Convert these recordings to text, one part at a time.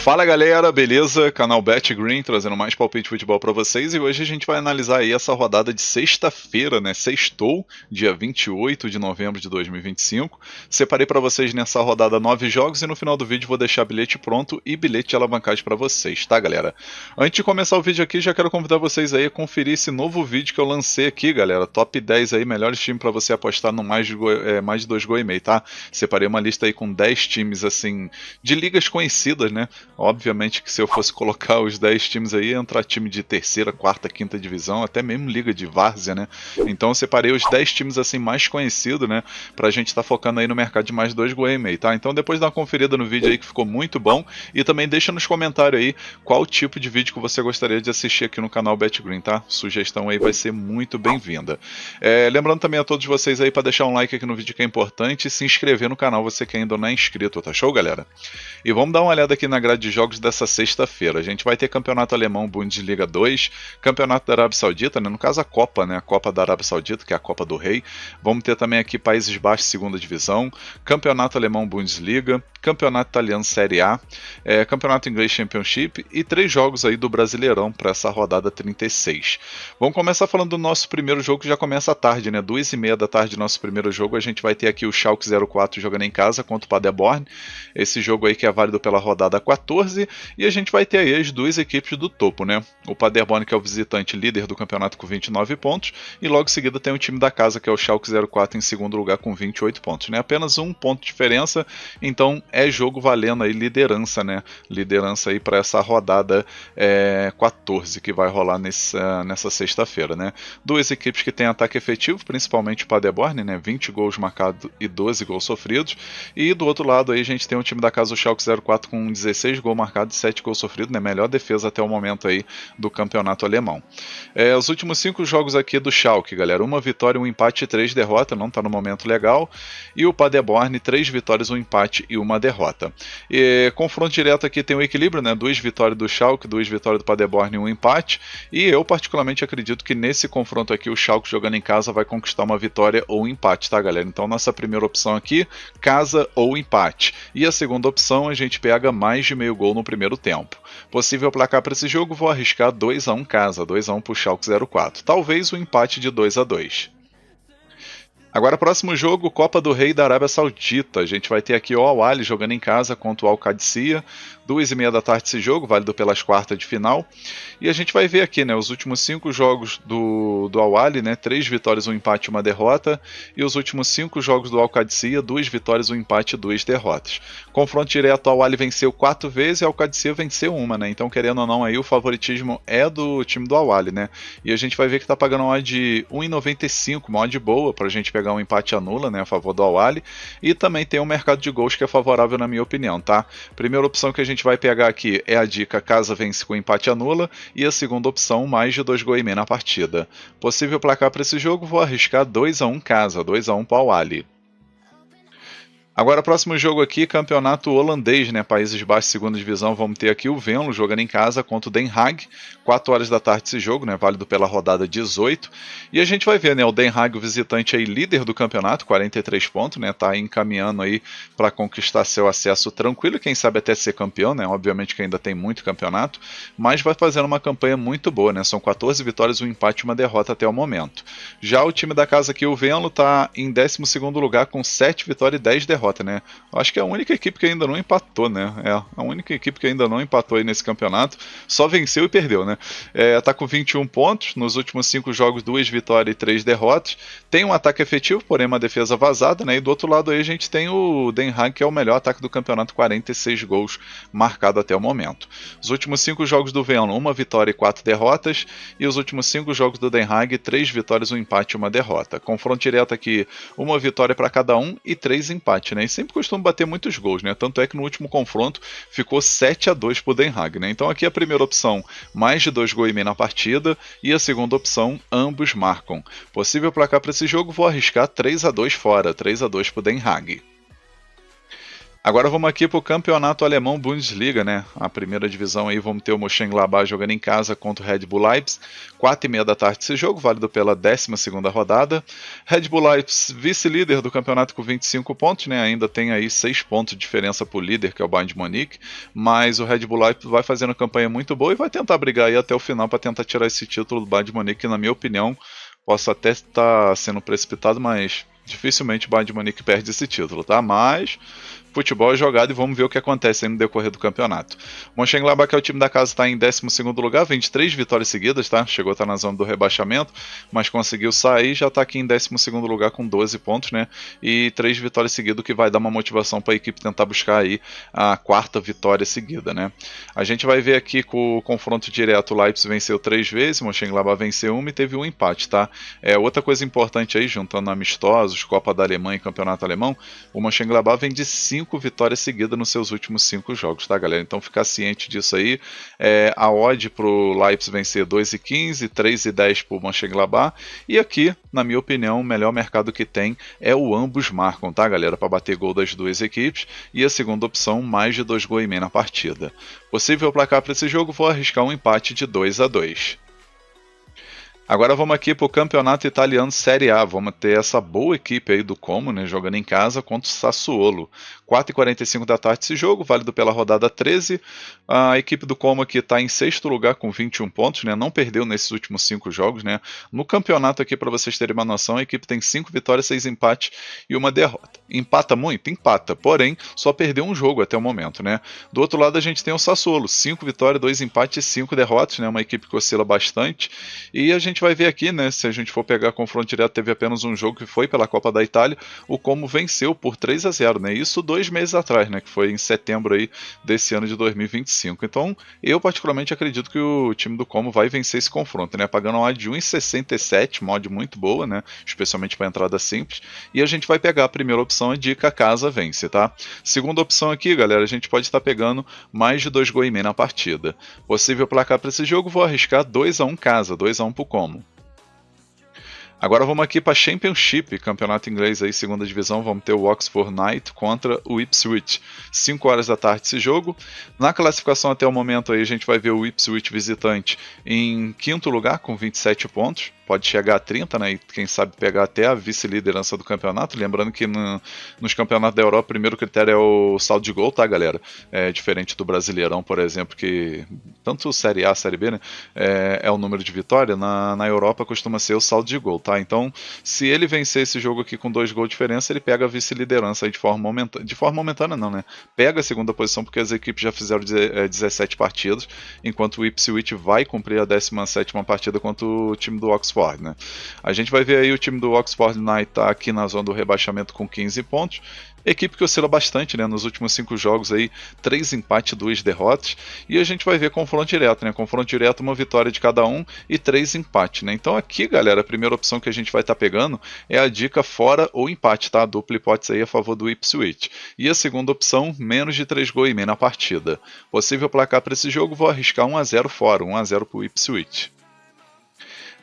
Fala galera, beleza? Canal BetGreen trazendo mais palpite de futebol para vocês, e hoje a gente vai analisar aí essa rodada de sexta-feira, né? Sextou, dia 28 de novembro de 2025. Separei para vocês nessa rodada 9 jogos e no final do vídeo vou deixar bilhete pronto e bilhete de alavancagem para vocês, tá galera? Antes de começar o vídeo aqui, já quero convidar vocês aí a conferir esse novo vídeo que eu lancei aqui, galera. Top 10 aí, melhores times para você apostar no mais de 2 gols e meio, tá? Separei uma lista aí com 10 times assim, de ligas conhecidas, né? Obviamente que se eu fosse colocar os 10 times aí, ia entrar time de terceira, quarta, quinta divisão, até mesmo liga de várzea, né? Então eu separei os 10 times assim mais conhecidos, né? Pra gente estar focando aí no mercado de mais de 2 gols e meio, tá? Então depois dá uma conferida no vídeo aí que ficou muito bom, e também deixa nos comentários aí qual tipo de vídeo que você gostaria de assistir aqui no canal BetGreen, tá? Sugestão aí vai ser muito bem-vinda. Lembrando também a todos vocês aí para deixar um like aqui no vídeo que é importante, e se inscrever no canal você que ainda não é inscrito, tá show, galera? E vamos dar uma olhada aqui na grade de jogos dessa sexta-feira. A gente vai ter Campeonato Alemão Bundesliga 2, Campeonato da Arábia Saudita, né? No caso a Copa, né? A Copa da Arábia Saudita, que é a Copa do Rei. Vamos ter também aqui Países Baixos, segunda divisão, Campeonato Alemão Bundesliga, Campeonato Italiano Série A, Campeonato Inglês Championship e 3 jogos aí do Brasileirão para essa rodada 36. Vamos começar falando do nosso primeiro jogo, que já começa à tarde, né? 2h30 da tarde, nosso primeiro jogo. A gente vai ter aqui o Schalke 04 jogando em casa contra o Paderborn. Esse jogo aí que é válido pela rodada 14, e a gente vai ter aí as duas equipes do topo, né? O Paderborn, que é o visitante líder do campeonato com 29 pontos, e logo em seguida tem o time da casa, que é o Schalke 04 em segundo lugar com 28 pontos, né? Apenas um ponto de diferença, então é jogo valendo aí liderança, né? Liderança aí para essa rodada 14 que vai rolar nessa sexta-feira, né? Duas equipes que têm ataque efetivo, principalmente o Paderborn, né? 20 gols marcados e 12 gols sofridos, e do outro lado aí a gente tem o time da casa, o Schalke 04, com 16 gols marcados e 7 gols sofridos, né? Melhor defesa até o momento aí do campeonato alemão. Os últimos 5 jogos aqui do Schalke, galera, 1 vitória, 1 empate e 3 derrotas, não está no momento legal, e o Paderborn, 3 vitórias, 1 empate e 1 derrota. Confronto direto aqui tem o equilíbrio, né? 2 vitórias do Schalke, 2 vitórias do Paderborn e 1 empate, e eu particularmente acredito que nesse confronto aqui o Schalke jogando em casa vai conquistar uma vitória ou um empate, tá galera? Então nossa primeira opção aqui, casa ou empate, e a segunda opção a gente pega mais de meio gol no primeiro tempo. Possível placar para esse jogo, vou arriscar 2-1 casa, 2-1 para o Schalke 04, talvez um empate de 2-2. Agora, próximo jogo, Copa do Rei da Arábia Saudita. A gente vai ter aqui o Al-Ahly jogando em casa contra o Al-Qadisiyah. 2h30 da tarde esse jogo, válido pelas quartas de final. E a gente vai ver aqui, né, os últimos 5 jogos do Al-Ahly, né, 3 vitórias, 1 empate e 1 derrota. E os últimos 5 jogos do Al-Qadisiyah, 2 vitórias, 1 empate e 2 derrotas. Confronto direto, o Al-Ahly venceu 4 vezes e o Al-Qadisiyah venceu 1, né? Então, querendo ou não, aí o favoritismo é do time do Al-Ahly, né? E a gente vai ver que tá pagando uma odd de 1,95, uma odd boa pra gente pegar um empate anula, né, a favor do Al-Ahly. E também tem um mercado de gols que é favorável na minha opinião, tá? Primeira opção que a gente vai pegar aqui é a dica casa vence com empate anula, e a segunda opção mais de 2 gols e meio na partida. Possível placar para esse jogo, vou arriscar 2-1 casa, 2-1 para o Al-Ahly. Agora, próximo jogo aqui, campeonato holandês, né? Países Baixos, segunda divisão. Vamos ter aqui o Venlo jogando em casa contra o Den Haag. 4 horas da tarde esse jogo, né? Válido pela rodada 18. E a gente vai ver, né? O Den Haag, o visitante aí, líder do campeonato, 43 pontos, né? Tá encaminhando aí para conquistar seu acesso tranquilo. Quem sabe até ser campeão, né? Obviamente que ainda tem muito campeonato. Mas vai fazendo uma campanha muito boa, né? São 14 vitórias, 1 empate e 1 derrota até o momento. Já o time da casa aqui, o Venlo, tá em 12º lugar com 7 vitórias e 10 derrotas. Né? Acho que é a única equipe que ainda não empatou, né? A única equipe que ainda não empatou aí nesse campeonato, só venceu e perdeu, né? Tá com 21 pontos, nos últimos 5 jogos 2 vitórias e 3 derrotas, tem um ataque efetivo, porém uma defesa vazada, né? E do outro lado aí a gente tem o Den Haag, que é o melhor ataque do campeonato, 46 gols marcados até o momento. Os últimos 5 jogos do Venlo, 1 vitória e 4 derrotas, e os últimos 5 jogos do Den Haag, 3 vitórias, 1 empate e 1 derrota. Confronto direto aqui, 1 vitória para cada um e 3 empates, né? E sempre costuma bater muitos gols, né? Tanto é que no último confronto ficou 7-2 para o Den Haag, né? Então aqui a primeira opção, mais de 2 gols e meio na partida, e a segunda opção, ambos marcam. Possível placar para esse jogo, vou arriscar 3-2 fora, 3-2 para o Den Haag. Agora vamos aqui para o campeonato alemão Bundesliga, né? A primeira divisão aí, vamos ter o Mönchengladbach jogando em casa contra o Red Bull Leipzig, 4h30 da tarde esse jogo, válido pela 12ª rodada. Red Bull Leipzig, vice-líder do campeonato com 25 pontos, né? Ainda tem aí 6 pontos de diferença para o líder, que é o Bayern de Munique, mas o Red Bull Leipzig vai fazendo uma campanha muito boa e vai tentar brigar aí até o final para tentar tirar esse título do Bayern de Munique, que na minha opinião, posso até estar sendo precipitado, mas dificilmente o Bayern de Munique perde esse título, tá? Mas futebol é jogado e vamos ver o que acontece aí no decorrer do campeonato. O Mönchengladbach, que é o time da casa, está em 12º lugar, 23 vitórias seguidas, tá? Chegou a estar na zona do rebaixamento, mas conseguiu sair, já está aqui em 12º lugar com 12 pontos, né? E 3 vitórias seguidas, o que vai dar uma motivação para a equipe tentar buscar aí a 4ª vitória seguida, né? A gente vai ver aqui com o confronto direto, o Leipzig venceu 3 vezes, o Mönchengladbach venceu 1 e teve um empate, tá? Outra coisa importante aí, juntando amistosos, Copa da Alemanha e Campeonato Alemão, o Mönchengladbach vem de 5 vitórias seguidas nos seus últimos 5 jogos, tá, galera? Então ficar ciente disso aí. A odd pro Leipzig vencer 2,15, 3,10 pro Mönchengladbach. E aqui, na minha opinião, o melhor mercado que tem é o ambos marcam, tá, galera? Para bater gol das duas equipes. E a segunda opção, mais de 2,5 gols na partida. Possível placar para esse jogo, vou arriscar um empate de 2-2. Agora vamos aqui para o campeonato italiano Série A. Vamos ter essa boa equipe aí do Como, né, jogando em casa contra o Sassuolo. 4h45 da tarde esse jogo, válido pela rodada 13. A equipe do Como aqui está em 6º lugar com 21 pontos, né, não perdeu nesses últimos 5 jogos. Né. No campeonato aqui, para vocês terem uma noção, a equipe tem 5 vitórias, 6 empates e 1 derrota. Empata muito? Empata, porém só perdeu um jogo até o momento. Né. Do outro lado a gente tem o Sassuolo, 5 vitórias, 2 empates e 5 derrotas, né, uma equipe que oscila bastante. E a gente vai ver aqui, né, se a gente for pegar confronto direto, teve apenas um jogo que foi pela Copa da Itália, o Como venceu por 3-0, né, isso 2 meses atrás, né, que foi em setembro aí desse ano de 2025. Então, eu particularmente acredito que o time do Como vai vencer esse confronto, né, pagando uma odd de 1,67, uma odd muito boa, né, especialmente para entrada simples, e a gente vai pegar a primeira opção, a dica casa vence, tá? Segunda opção aqui, galera, a gente pode estar pegando mais de 2,5 gols na partida. Possível placar para esse jogo, vou arriscar 2-1 casa, 2-1 pro Como. Agora vamos aqui para Championship, campeonato inglês aí, segunda divisão, vamos ter o Oxford Knight contra o Ipswich. 5 horas da tarde esse jogo. Na classificação até o momento aí a gente vai ver o Ipswich visitante em 5º lugar com 27 pontos. Pode chegar a 30, né? E quem sabe pegar até a vice-liderança do campeonato. Lembrando que nos campeonatos da Europa, o primeiro critério é o saldo de gol, tá, galera? Diferente do Brasileirão, por exemplo, que tanto Série A, Série B, né? É o número de vitória. Na Europa costuma ser o saldo de gol, tá? Então, se ele vencer esse jogo aqui com 2 gols de diferença, ele pega a vice-liderança aí de forma momentânea. De forma momentânea, não, né? Pega a segunda posição porque as equipes já fizeram 17 partidas, enquanto o Ipswich vai cumprir a 17ª partida contra o time do Oxford. Né? A gente vai ver aí o time do Oxford Knight tá aqui na zona do rebaixamento com 15 pontos. Equipe que oscila bastante, né? Nos últimos 5 jogos aí, 3 empates, 2 derrotas. E a gente vai ver confronto direto, né? Confronto direto, uma vitória de cada um e 3 empates, né? Então aqui, galera, a primeira opção que a gente vai estar pegando é a dica fora ou empate, tá? Dupla hipótese aí a favor do Ipswich. E a segunda opção, menos de 3,5 gols na partida. Possível placar para esse jogo, vou arriscar 1-0 fora, 1-0 para o Ipswich.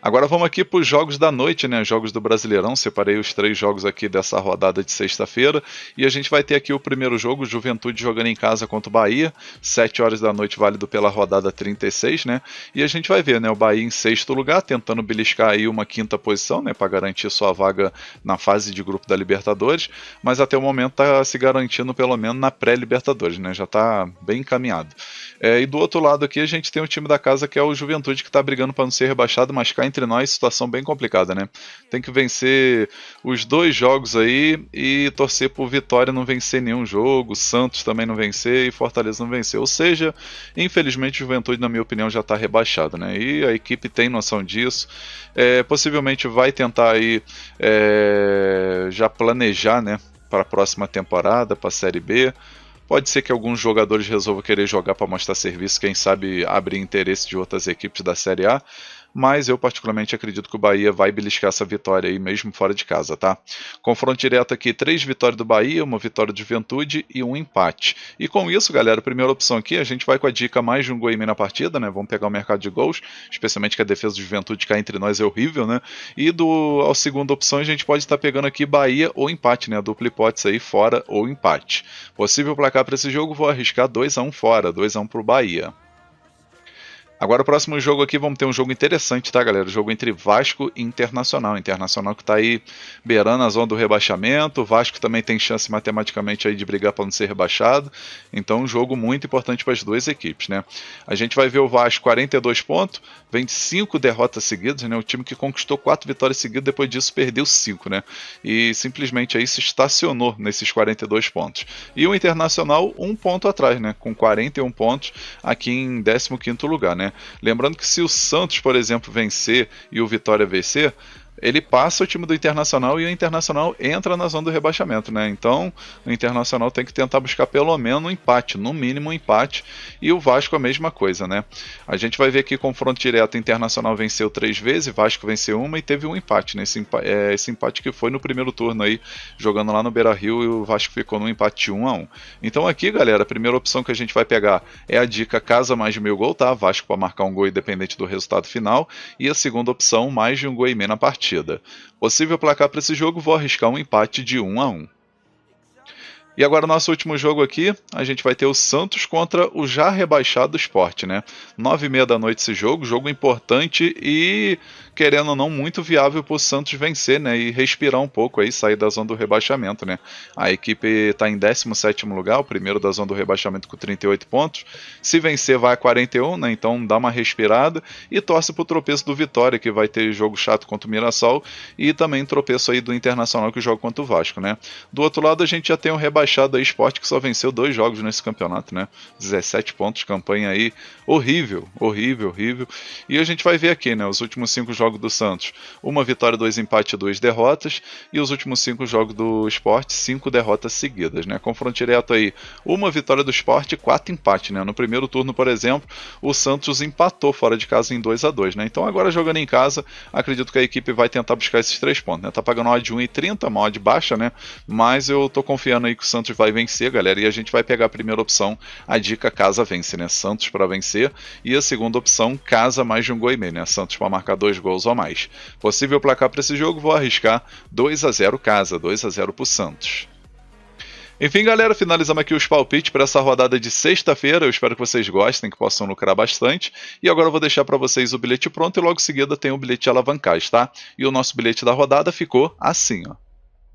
Agora vamos aqui para os jogos da noite, né? Jogos do Brasileirão. Separei os 3 jogos aqui dessa rodada de sexta-feira. E a gente vai ter aqui o primeiro jogo, Juventude jogando em casa contra o Bahia. 7 horas da noite, válido pela rodada 36, né? E a gente vai ver, né? O Bahia em 6º lugar, tentando beliscar aí uma 5ª posição, né? Para garantir sua vaga na fase de grupo da Libertadores. Mas até o momento está se garantindo pelo menos na pré-Libertadores, né? Já está bem encaminhado. E do outro lado aqui a gente tem o time da casa que é o Juventude, que está brigando para não ser rebaixado, mas cá entre nós, situação bem complicada, né? Tem que vencer os 2 jogos aí e torcer por Vitória não vencer nenhum jogo, Santos também não vencer e Fortaleza não vencer. Ou seja, infelizmente o Juventude, na minha opinião, já está rebaixado, né? E a equipe tem noção disso. Possivelmente vai tentar aí já planejar, né, para a próxima temporada, para a Série B. Pode ser que alguns jogadores resolvam querer jogar para mostrar serviço, quem sabe abrir interesse de outras equipes da Série A. mas eu particularmente acredito que o Bahia vai beliscar essa vitória aí mesmo fora de casa, tá? Confronto direto aqui, 3 vitórias do Bahia, uma vitória do Juventude e um empate. E com isso, galera, a primeira opção aqui, a gente vai com a dica mais de um gol e meio na partida, né? Vamos pegar o mercado de gols, especialmente que a defesa do Juventude cá entre nós é horrível, né? E a segunda opção a gente pode estar pegando aqui Bahia ou empate, né? Dupla hipótese aí, fora ou empate. Possível placar para esse jogo, vou arriscar 2-1 fora, 2-1 pro Bahia. Agora o próximo jogo aqui, vamos ter um jogo interessante, tá, galera? O jogo entre Vasco e Internacional. Internacional que tá aí beirando a zona do rebaixamento. O Vasco também tem chance matematicamente aí de brigar para não ser rebaixado. Então um jogo muito importante para as duas equipes, né? A gente vai ver o Vasco 42 pontos, vem de 5 derrotas seguidas, né? O time que conquistou 4 vitórias seguidas, depois disso perdeu 5, né? E simplesmente aí se estacionou nesses 42 pontos. E o Internacional 1 ponto atrás, né? Com 41 pontos aqui em 15º lugar, né? Lembrando que se o Santos, por exemplo, vencer e o Vitória vencer, ele passa o time do Internacional e o Internacional entra na zona do rebaixamento, né? Então o Internacional tem que tentar buscar pelo menos um empate, no mínimo um empate, e o Vasco a mesma coisa, né? A gente vai ver aqui confronto direto, o Internacional venceu 3 vezes, Vasco venceu uma e teve um empate, né? Esse empate que foi no primeiro turno aí, jogando lá no Beira-Rio, e o Vasco ficou no empate 1-1. Então aqui, galera, a primeira opção que a gente vai pegar é a dica casa mais de meio gol, tá? Vasco para marcar um gol independente do resultado final, e a segunda opção, mais de um gol e meio na partida. Possível placar para esse jogo, vou arriscar um empate de 1-1. E agora o nosso último jogo aqui, a gente vai ter o Santos contra o já rebaixado Sport, né? 9h30 da noite esse jogo importante e, querendo ou não, muito viável para o Santos vencer, né? E respirar um pouco aí, sair da zona do rebaixamento, né? A equipe está em 17º lugar, o primeiro da zona do rebaixamento com 38 pontos. Se vencer vai a 41, né? Então dá uma respirada e torce para o tropeço do Vitória, que vai ter jogo chato contra o Mirassol, e também tropeço aí do Internacional que joga contra o Vasco, né? Do outro lado a gente já tem um rebaixado aí, Sport, que só venceu 2 jogos nesse campeonato, né? 17 pontos, campanha aí horrível. E a gente vai ver aqui, né? Os últimos 5 jogos do Santos, 1 vitória, 2 empates e 2 derrotas, e os últimos 5 jogos do Sport, 5 derrotas seguidas, né? Confronto direto aí, 1 vitória do Sport e 4 empates, né? No primeiro turno, por exemplo, o Santos empatou fora de casa em 2-2, né? Então agora jogando em casa, acredito que a equipe vai tentar buscar esses 3 pontos, né? Tá pagando uma odd de 1,30, uma odd baixa, né? Mas eu tô confiando aí que o Santos vai vencer, galera, e a gente vai pegar a primeira opção, a dica casa vence, né? Santos para vencer, e a segunda opção, casa mais de um gol e meio, né? Santos para marcar 2 gols ou mais. Possível placar para esse jogo, vou arriscar 2-0 casa, 2-0 pro Santos. Enfim, galera, finalizamos aqui os palpites para essa rodada de sexta-feira. Eu espero que vocês gostem, que possam lucrar bastante. E agora eu vou deixar para vocês o bilhete pronto e logo em seguida tem o bilhete de alavancagem, tá? E o nosso bilhete da rodada ficou assim, ó.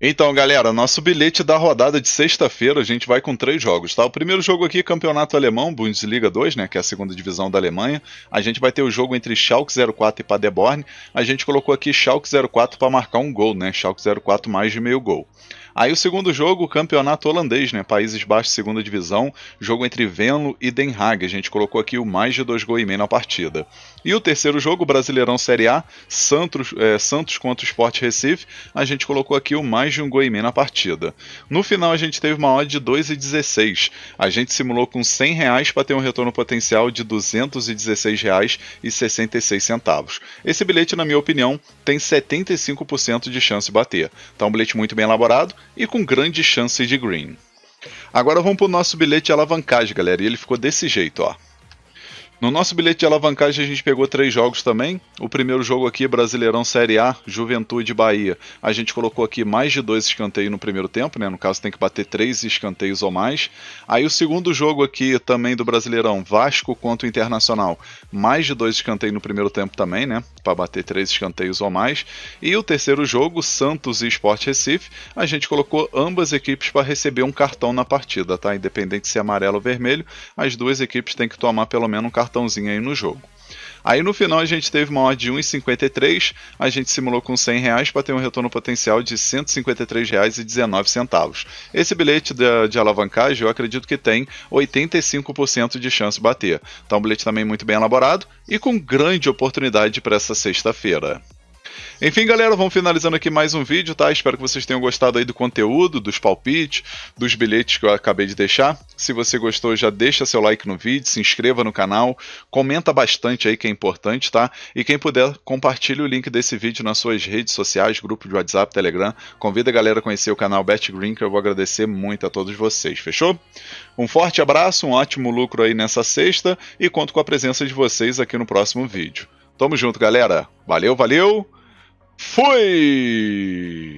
Então, galera, nosso bilhete da rodada de sexta-feira, a gente vai com 3 jogos, tá? O primeiro jogo aqui, Campeonato Alemão, Bundesliga 2, né, que é a segunda divisão da Alemanha. A gente vai ter o jogo entre Schalke 04 e Paderborn. A gente colocou aqui Schalke 04 para marcar um gol, né? Schalke 04 mais de meio gol. Aí o segundo jogo, o campeonato holandês, né? Países Baixos, segunda divisão, jogo entre Venlo e Den Haag. A gente colocou aqui o mais de 2 gols e meio na partida. E o terceiro jogo, Brasileirão Série A, Santos contra o Sport Recife. A gente colocou aqui o mais de 1 gol e meio na partida. No final a gente teve uma odd de 2,16. A gente simulou com R$100 para ter um retorno potencial de R$216,66. Esse bilhete, na minha opinião, tem 75% de chance de bater. Então um bilhete muito bem elaborado e com grande chance de green. Agora vamos para o nosso bilhete de alavancagem, galera, e ele ficou desse jeito, ó. No nosso bilhete de alavancagem a gente pegou 3 jogos também. O primeiro jogo aqui, Brasileirão Série A, Juventude Bahia. A gente colocou aqui mais de 2 escanteios no primeiro tempo, né? No caso tem que bater 3 escanteios ou mais. Aí o segundo jogo aqui também do Brasileirão, Vasco contra o Internacional. Mais de 2 escanteios no primeiro tempo também, né? Para bater 3 escanteios ou mais. E o terceiro jogo, Santos e Sport Recife. A gente colocou ambas equipes para receber um cartão na partida, tá? Independente se é amarelo ou vermelho, as duas equipes têm que tomar pelo menos um cartãozinho aí no jogo. Aí no final a gente teve uma odd de 1,53, a gente simulou com R$100 para ter um retorno potencial de R$153,19. Esse bilhete de alavancagem eu acredito que tem 85% de chance de bater. Então um bilhete também muito bem elaborado e com grande oportunidade para essa sexta-feira. Enfim, galera, vamos finalizando aqui mais um vídeo, tá? Espero que vocês tenham gostado aí do conteúdo, dos palpites, dos bilhetes que eu acabei de deixar. Se você gostou, já deixa seu like no vídeo, se inscreva no canal, comenta bastante aí que é importante, tá? E quem puder, compartilhe o link desse vídeo nas suas redes sociais, grupo de WhatsApp, Telegram. Convida a galera a conhecer o canal BetGreen, que eu vou agradecer muito a todos vocês, fechou? Um forte abraço, um ótimo lucro aí nessa sexta e conto com a presença de vocês aqui no próximo vídeo. Tamo junto, galera. Valeu, valeu! Fui!